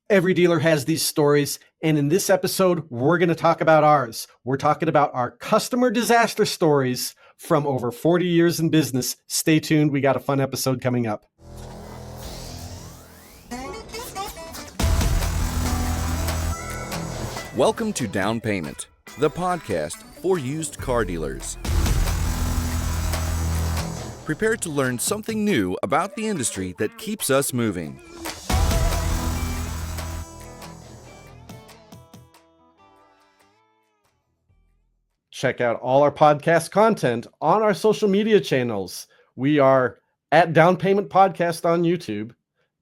Every dealer has these stories, and in this episode, we're going to talk about ours. We're talking about our customer disaster stories from over 40 years in business. Stay tuned. We got a fun episode coming up. Welcome to Down Payment, the podcast for used car dealers. Prepare to learn something new about the industry that keeps us moving. Check out all our podcast content on our social media channels. We are at Down Payment Podcast on YouTube,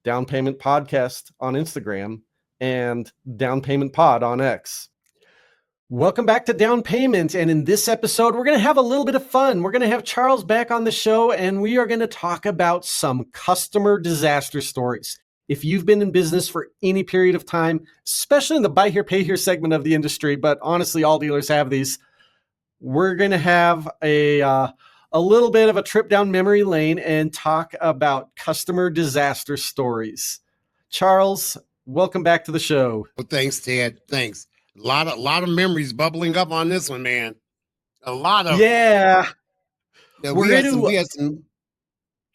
Down Payment Podcast on Instagram, and Down Payment Pod on X. Welcome back to Down Payment. And in this episode, we're going to have a little bit of fun. We're going to have Charles back on the show, and we are going to talk about some customer disaster stories. If you've been in business for any period of time, especially in the buy here, pay here segment of the industry, but honestly, all dealers have these, we're going to have a little bit of a trip down memory lane and talk about customer disaster stories. Charles, welcome back to the show. Well, thanks, Ted. Thanks. A lot of memories bubbling up on this one, man. A lot of Yeah. we had some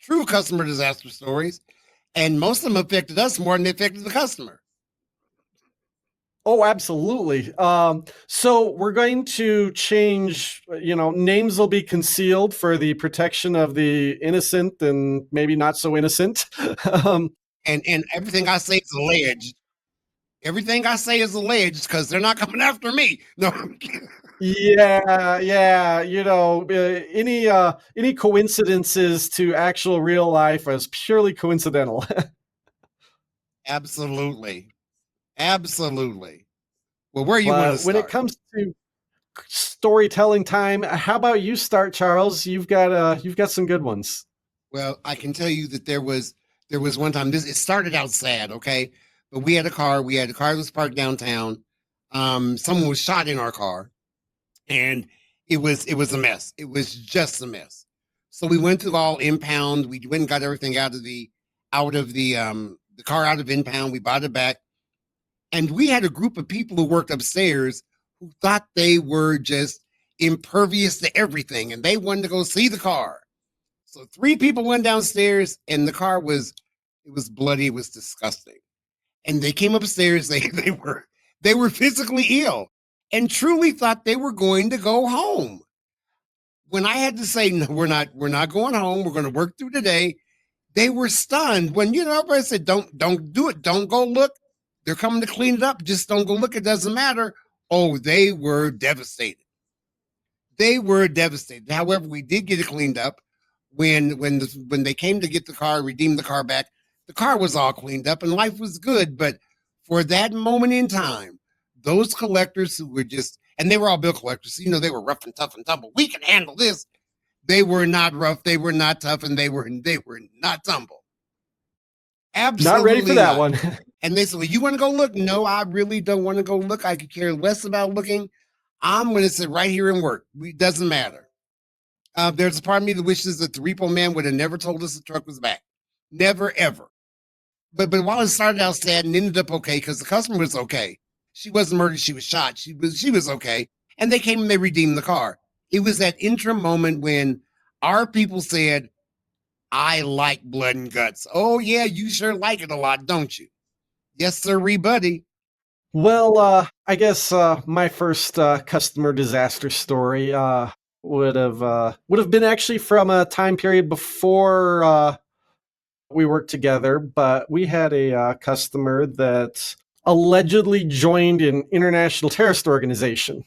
true customer disaster stories, and most of them affected us more than they affected the customer. Oh, absolutely. So we're going to change, names will be concealed for the protection of the innocent and maybe not so innocent. And everything I say is alleged. Everything I say is alleged because they're not coming after me. No, I'm kidding. Yeah. Any coincidences to actual real life is purely coincidental. Absolutely. Well, where you want to start? When it comes to storytelling time, how about you start, Charles? You've got some good ones. Well, I can tell you that there was one time. It started out sad, okay, but we had a car. That was parked downtown. Someone was shot in our car, and it was a mess. It was just a mess. So we went to all impound. We went and got everything out of the car out of impound. We bought it back, and we had a group of people who worked upstairs who thought they were just impervious to everything, and they wanted to go see the car. So 3 people went downstairs, and the car was bloody. It was disgusting. And they came upstairs. They were physically ill and truly thought they were going to go home. When I had to say, no, we're not going home. We're going to work through today. They were stunned when, everybody said, don't do it. Don't go look. They're coming to clean it up. Just don't go look. It doesn't matter. Oh, they were devastated. However, we did get it cleaned up. When they came to get the car, redeem the car back, the car was all cleaned up and life was good. But for that moment in time, those collectors who were and they were all bill collectors, they were rough and tough and tumble. We can handle this. They were not rough, they were not tough, and they were not tumble. Absolutely not ready for that one. And they said, well, you want to go look? No, I really don't want to go look. I could care less about looking. I'm going to sit right here and work. It doesn't matter. There's a part of me that wishes that the repo man would have never told us the truck was back. Never, ever. But while it started out sad and ended up okay, because the customer was okay. She wasn't murdered. She was shot. She was okay. And they came and they redeemed the car. It was that interim moment when our people said, I like blood and guts. Oh, yeah, you sure like it a lot, don't you? Yes, sir, buddy. Well, I guess my first customer disaster story would have been actually from a time period before we worked together, but we had a customer that allegedly joined an international terrorist organization.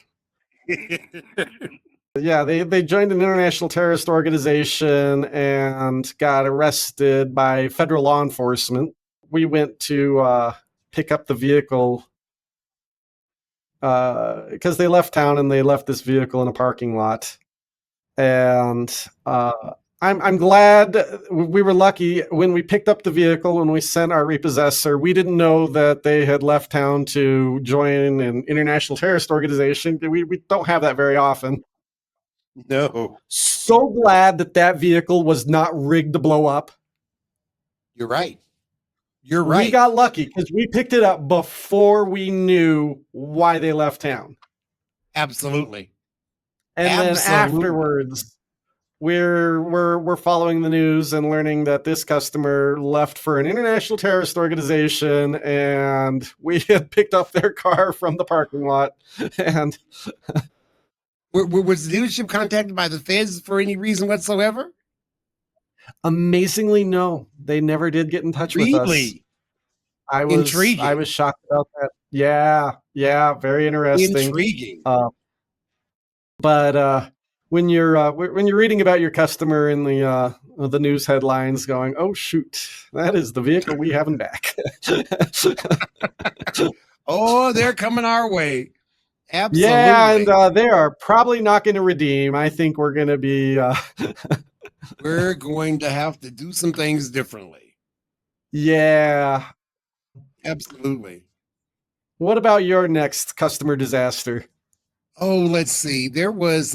Yeah, they joined an international terrorist organization and got arrested by federal law enforcement. We went to pick up the vehicle because they left town and they left this vehicle in a parking lot. And I'm glad we were lucky when we picked up the vehicle and we sent our repossessor. We didn't know that they had left town to join an international terrorist organization. We don't have that very often. No. So glad that vehicle was not rigged to blow up. You're right. You're We right. got lucky because we picked it up before we knew why they left town. Absolutely. And then Absolutely. afterwards, we're following the news and learning that this customer left for an international terrorist organization, and we had picked up their car from the parking lot. And Was the dealership contacted by the feds for any reason whatsoever? amazingly, no, they never did get in touch with us. Really? I Intriguing. was shocked about that. Yeah, very interesting. Intriguing. But when you're reading about your customer in the news headlines, going, "Oh shoot, that is the vehicle we have in back." Oh, they're coming our way. Absolutely. Yeah, and they are probably not going to redeem. I think we're going to be. We're going to have to do some things differently. Yeah. Absolutely. What about your next customer disaster? Oh, let's see. There was,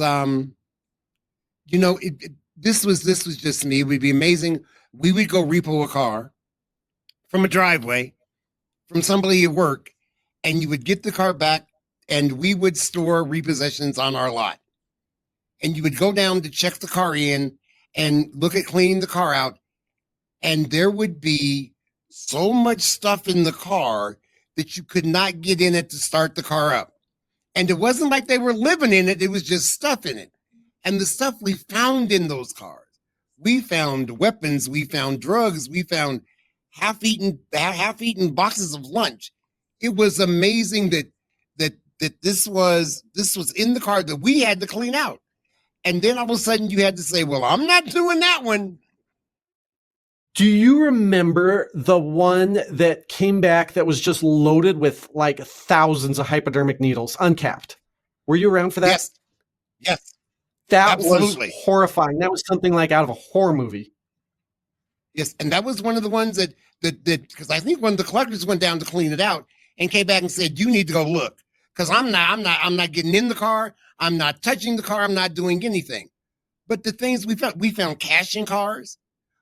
this was just me. It would be amazing. We would go repo a car from a driveway from somebody at work, and you would get the car back, and we would store repossessions on our lot. And you would go down to check the car in and look at cleaning the car out, and there would be so much stuff in the car that you could not get in it to start the car up. And it wasn't like they were living in it, it was just stuff in it. And the stuff we found in those cars, we found weapons, we found drugs, we found half-eaten boxes of lunch. It was amazing that this was in the car that we had to clean out. And then all of a sudden you had to say, well, I'm not doing that one. Do you remember the one that came back that was just loaded with like thousands of hypodermic needles, uncapped? Were you around for that? Yes. Yes. That Absolutely. was horrifying. That was something like out of a horror movie. Yes. And that was one of the ones that because I think when the collectors went down to clean it out and came back and said, you need to go look. Because I'm not getting in the car. I'm not touching the car. I'm not doing anything. But the things we found cash in cars.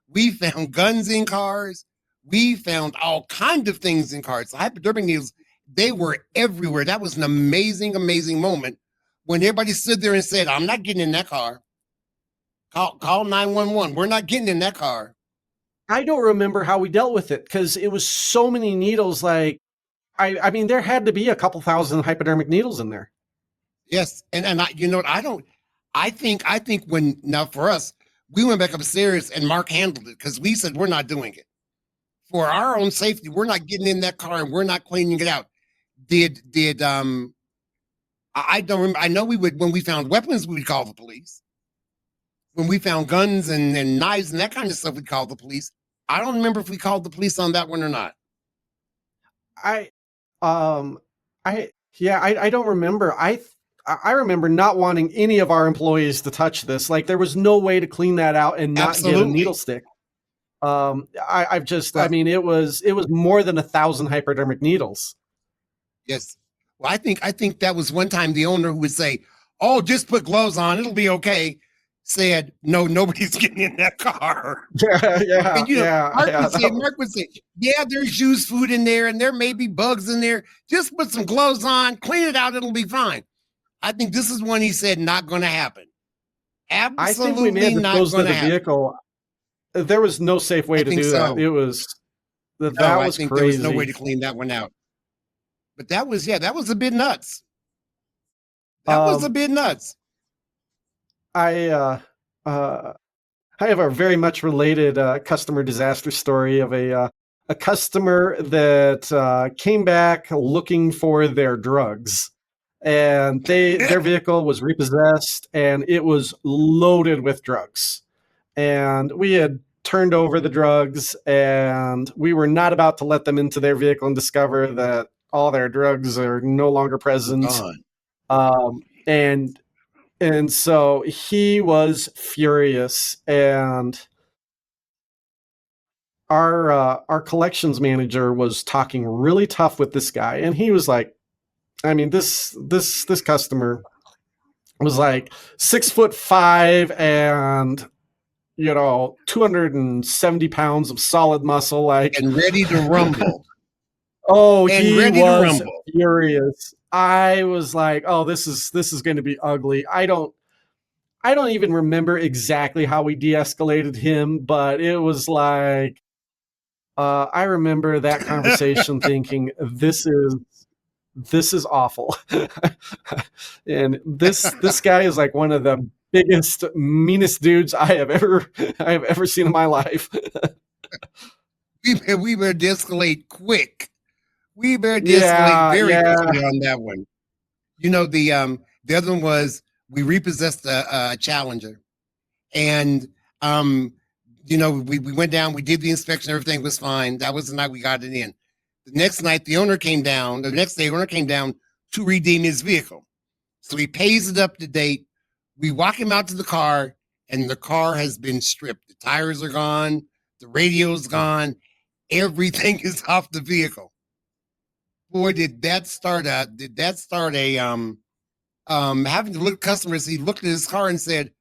We found guns in cars. We found all kinds of things in cars. The hypodermic needles, they were everywhere. That was an amazing, amazing moment when everybody stood there and said, I'm not getting in that car. Call 911. We're not getting in that car. I don't remember how we dealt with it because it was so many needles. Like, I mean, there had to be a couple thousand hypodermic needles in there. Yes. And I think when, now for us, we went back upstairs and Mark handled it because we said, we're not doing it. For our own safety, we're not getting in that car and we're not cleaning it out. I don't remember. I know we would, when we found weapons, we would call the police. When we found guns and knives and that kind of stuff, we'd call the police. I don't remember if we called the police on that one or not. I don't remember. I remember not wanting any of our employees to touch this. Like there was no way to clean that out and not get a needle stick. I mean, it was more than 1,000 hypodermic needles. Yes. Well, I think that was one time the owner who would say, oh, just put gloves on. It'll be okay. Said, no, nobody's getting in that car. Yeah. And Mark would say, yeah, there's used food in there and there may be bugs in there. Just put some gloves on, clean it out. It'll be fine. I think this is one he said not going to happen. Absolutely I think we may have disposed of the vehicle. There was no safe way to do that. It was that was crazy. There was no way to clean that one out. But that was a bit nuts. That was a bit nuts. I have a very much related customer disaster story of a customer that came back looking for their drugs. And their vehicle was repossessed and it was loaded with drugs. And we had turned over the drugs and we were not about to let them into their vehicle and discover that all their drugs are no longer present. And so he was furious, and our collections manager was talking really tough with this guy, and he was like, I mean, this customer was like 6'5" and 270 pounds of solid muscle. Like, and ready to rumble. oh, And he ready to was rumble. furious. I was like, oh, this is going to be ugly. I don't even remember exactly how we de-escalated him, but it was like, I remember that conversation thinking, this is awful. And this guy is like one of the biggest, meanest dudes I have ever seen in my life. We better de-escalate quick. We better de-escalate very quickly on that one. The other one was we repossessed a Challenger, and we went down, we did the inspection, everything was fine. That was the night we got it in. The next night, the owner came down. The next day, the owner came down to redeem his vehicle. So he pays it up to date. We walk him out to the car, and the car has been stripped. The tires are gone. The radio's gone. Everything is off the vehicle. Boy, did that start a having to look at customers. He looked at his car and said,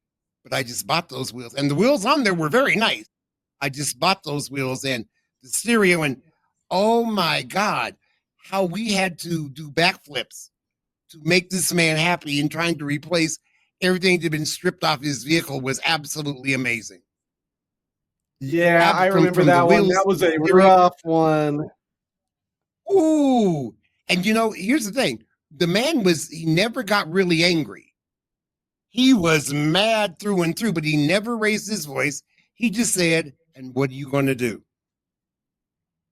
but I just bought those wheels. And the wheels on there were very nice. I just bought those wheels and the stereo, and oh my God, how we had to do backflips to make this man happy in trying to replace everything that had been stripped off his vehicle was absolutely amazing. Yeah, I remember that one. That was a rough one. Ooh. And here's the thing. The man he never got really angry. He was mad through and through, but he never raised his voice. He just said, and what are you going to do?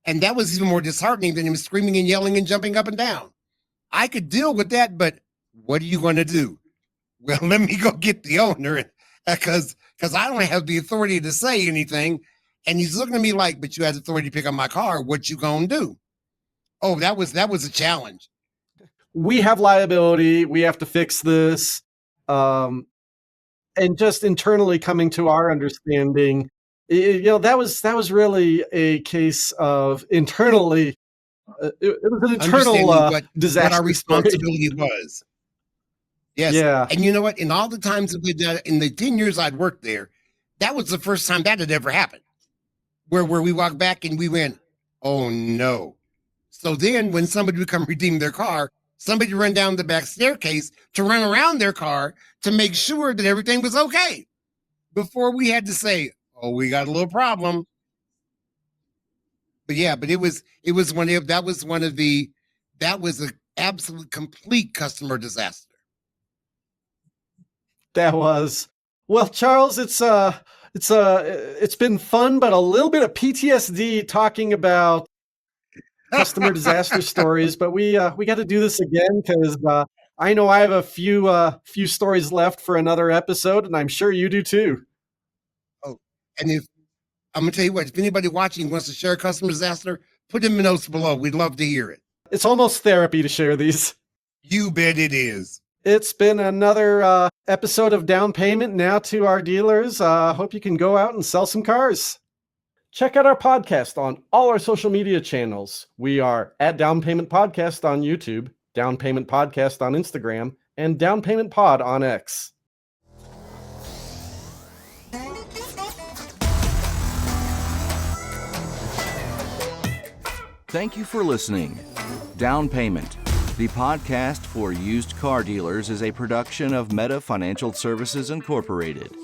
And that was even more disheartening than him screaming and yelling and jumping up and down. I could deal with that, but what are you going to do? Well, let me go get the owner because I don't have the authority to say anything. And he's looking at me like, but you have the authority to pick up my car. What you going to do? Oh, that was a challenge. We have liability. We have to fix this. And just internally coming to our understanding, that was really a case of internally. It was an internal disaster. What our responsibility was. Yes. Yeah. And you know what? In all the times that we did, in the 10 years I'd worked there, that was the first time that had ever happened. Where we walked back and we went, oh no. So then when somebody would come redeem their car, somebody run down the back staircase to run around their car to make sure that everything was okay before we had to say, oh, we got a little problem. But yeah, but that was an absolute complete customer disaster. That was. Well, Charles, it's been fun, but a little bit of PTSD talking about customer disaster stories, but we got to do this again because I know I have a few stories left for another episode, and I'm sure you do too. Oh, and I'm gonna tell you what, if anybody watching wants to share a customer disaster, put them in the notes below. We'd love to hear it. It's almost therapy to share these. You bet it is. It's been another episode of Down Payment. Now to our dealers. Hope you can go out and sell some cars. Check out our podcast on all our social media channels. We are at Down Payment Podcast on YouTube, Down Payment Podcast on Instagram, and Down Payment Pod on X. Thank you for listening. Down Payment, the podcast for used car dealers, is a production of Meta Financial Services Incorporated.